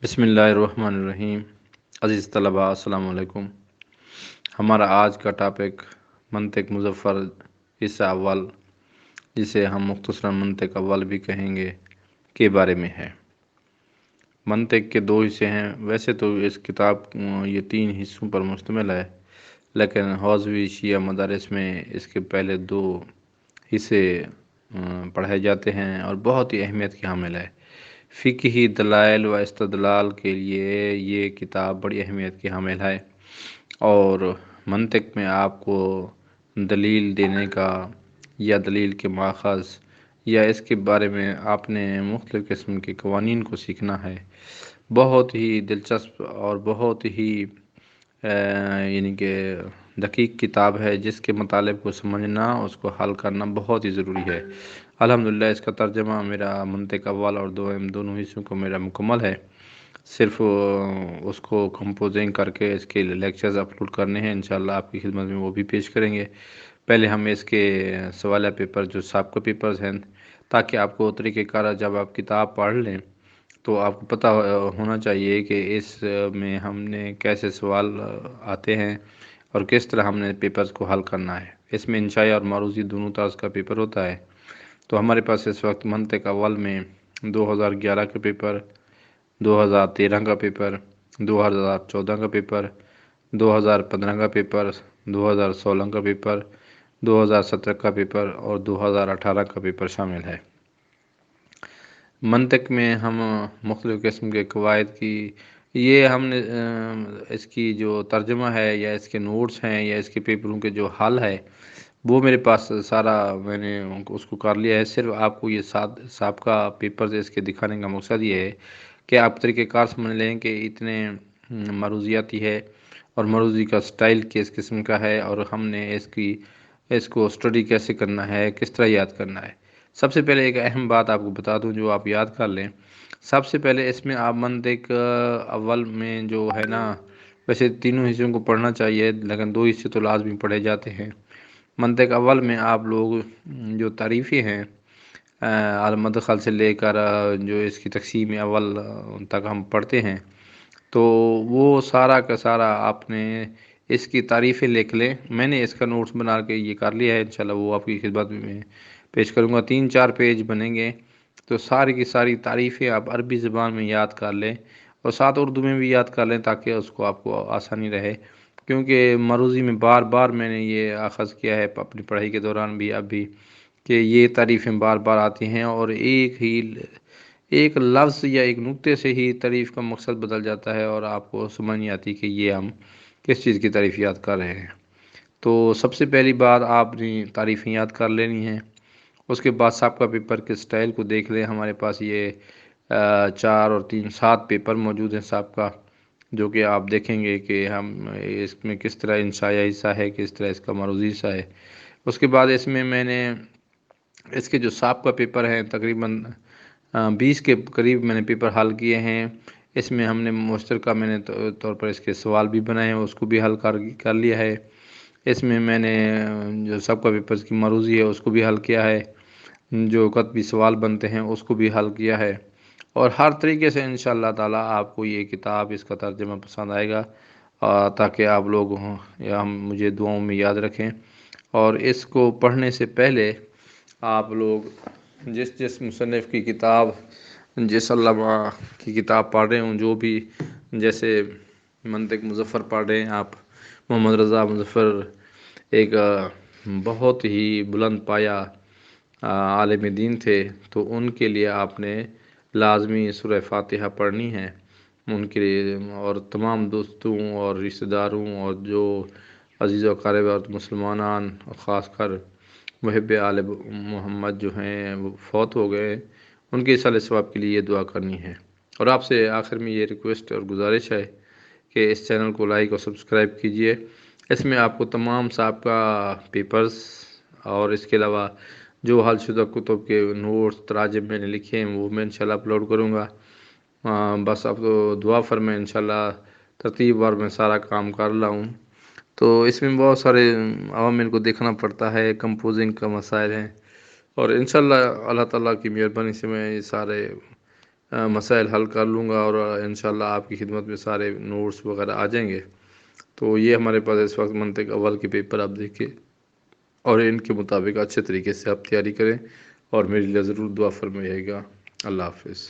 बिस्मिल्लाहिर्रहमानिर्रहीम। अज़ीज़ तलबा अस्सलाम वालेकुम। हमारा आज का टॉपिक मंतिक मुज़फ़्फ़र हिस्सा अव्वल, जिसे हम मुख्तसरन मंतिक अव्वल भी कहेंगे, के बारे में है। मंतिक के दो हिस्से हैं। वैसे तो इस किताब ये 3 हिस्सों पर मुश्तमिल है, लेकिन हौज़वी शिया मदारिस में इसके पहले 2 हिस्से पढ़ाए जाते हैं और बहुत ही अहमियत की हामिल है। फ़िक़ही दलाइल व इस्तदलाल के लिए ये किताब बड़ी अहमियत की हामिल है और मंतिक में आपको दलील देने का या दलील के माख़ज़ या इसके बारे में आपने मुख्तलिफ़ किस्म के क़वानीन को सीखना है। बहुत ही दिलचस्प और बहुत ही यानी कि दक़ीक़ किताब है, जिसके मतालिब को समझना, उसको हल करना बहुत ही ज़रूरी है। अल्हम्दुलिल्लाह इसका तर्जुमा मेरा मंतिक अव्वल और दोनों हिस्सों को मेरा मुकम्मल है। सिर्फ़ उसको कंपोजिंग करके इसके लेक्चर्स अपलोड करने हैं। इंशाअल्लाह आपकी खिदमत में वो भी पेश करेंगे। पहले हम इसके सवालिया पेपर जो साबिक़ा पेपर्स हैं, ताकि आपको तरीक़ेकार जब आप किताब पढ़ लें तो आपको पता होना चाहिए कि इस में हमने कैसे सवाल आते हैं और किस तरह हमने पेपर्स को हल करना है। इसमें इंशाई और मारूज़ी दोनों तर्ज़ का पेपर होता है। तो हमारे पास इस वक्त मंतिक अव्वल में 2011 का पेपर, 2013 का पेपर, 2014 का पेपर, 2015 का पेपर, 2016 का पेपर, 2017 का पेपर और 2018 का पेपर शामिल है। मंतिक में हम मुख्तलिफ़ किस्म के क़वाइद की ये हमने इसकी जो तर्जुमा है या इसके नोट्स हैं या इसके पेपरों के जो हल है, वो मेरे पास सारा मैंने उसको कर लिया है। सिर्फ़ आपको ये साबिक़ा पेपर्स इसके दिखाने का मकसद ये है कि आप तरीक़ेकार समझ लें कि इतने मरूज़ियाती है और मरूज़ी का स्टाइल किस किस्म का है और हमने इसको स्टडी कैसे करना है, किस तरह याद करना है। सबसे पहले एक अहम बात आपको बता दूं जो आप याद कर लें। सबसे पहले इसमें आप मंतिक अव्वल में जो है ना, वैसे तीनों हिस्सों को पढ़ना चाहिए, लेकिन 2 हिस्से तो लाज़मी पढ़े जाते हैं। मंतिक अव्वल में आप लोग जो तारीफ़ें हैं अल-मदख़ल से लेकर जो इसकी तक़सीम अव्वल तक हम पढ़ते हैं, तो वो सारा का सारा आपने इसकी तारीफ़ें लिख लें। मैंने इसका नोट्स बना के ये कर लिया है, इंशाअल्लाह वो आपकी खिदमत में पेश करूँगा। 3-4 पेज बनेंगे, तो सारी की सारी तारीफ़ें आप अरबी ज़बान में याद कर लें और साथ उर्दू में भी याद कर लें, ताकि उसको आपको आसानी रहे। क्योंकि मरूज़ी में बार-बार मैंने ये अख़ज़ किया है अपनी पढ़ाई के दौरान भी, अब भी, कि ये तारीफ़ें बार-बार आती हैं और एक लफ्ज़ या एक नुक्ते से ही तारीफ़ का मकसद बदल जाता है और आपको समझ नहीं आती कि ये हम किस चीज़ की तारीफ़ याद कर रहे हैं। तो सबसे पहली बात आपने तारीफ़ें याद कर लेनी हैं। उसके बाद साबिक़ा पेपर के स्टाइल को देख लें। हमारे पास ये 4 और 3 7 पेपर मौजूद हैं साबिक़ा, जो कि आप देखेंगे कि हम इसमें किस तरह इंशाया हिस्सा है, किस तरह इसका मरूज़ी हिस्सा है। उसके बाद इसमें मैंने इसके जो साबिक़ा पेपर हैं तकरीबन 20 के करीब मैंने पेपर हल किए हैं। इसमें हमने मुश्तरका मैंने तौर पर इसके सवाल भी बनाए हैं, उसको भी हल कर लिया है। इसमें मैंने जो साबिक़ा पेपर्स की मरूज़ी है उसको भी हल किया है, जो कतबी सवाल बनते हैं उसको भी हल किया है। और हर तरीके से इंशाअल्लाह ताला आपको ये किताब, इसका तर्जुमा पसंद आएगा, ताकि आप लोग या हम मुझे दुआओं में याद रखें। और इसको पढ़ने से पहले आप लोग जिस मुसन्निफ़ की किताब, जिस अल्लामा की किताब पढ़ रहे हों, जो भी, जैसे मंतिक मुज़फ़्फ़र पढ़ रहे हैं आप, मोहम्मद रज़ा मुज़फ़्फ़र एक बहुत ही बुलंद पाया आलिम दीन थे, तो उनके लिए आपने लाज़मी सूरह फ़ातिहा पढ़नी है उनके लिए, और तमाम दोस्तों और रिश्तेदारों और जो अज़ीज़ व अक़ारिब और मुसलमानान और ख़ासकर मुहिब्बे आले मोहम्मद जो हैं वो फ़ौत हो गए, उनके इसाले सवाब के लिए ये दुआ करनी है। और आपसे आखिर में ये रिक्वेस्ट और गुजारिश है कि इस चैनल को लाइक और सब्सक्राइब कीजिए। इसमें आपको तमाम साबिक़ा पेपर्स और इसके अलावा जो हलशुदा कुतुब के नोट्स तराजिम मैंने लिखे हैं वो मैं इंशाअल्लाह अपलोड करूँगा। बस आप तो दुआ फ़रमाएं, इंशाअल्लाह तरतीबवार मैं सारा काम कर रहा हूँ। तो इसमें बहुत सारे अवामिल को देखना पड़ता है, कंपोजिंग का मसाइल हैं, और इंशाअल्लाह अल्लाह ताला की मेहरबानी से मैं ये सारे مسائل حل کر لوں گا، اور انشاءاللہ آپ کی خدمت میں سارے نوٹس وغیرہ آ جائیں گے۔ تو یہ ہمارے پاس اس وقت منطق اول کے پیپر آپ دیکھیں، اور ان کے مطابق اچھے طریقے سے آپ تیاری کریں، اور میرے لیے ضرور دعا فرمائیے گا۔ اللہ حافظ۔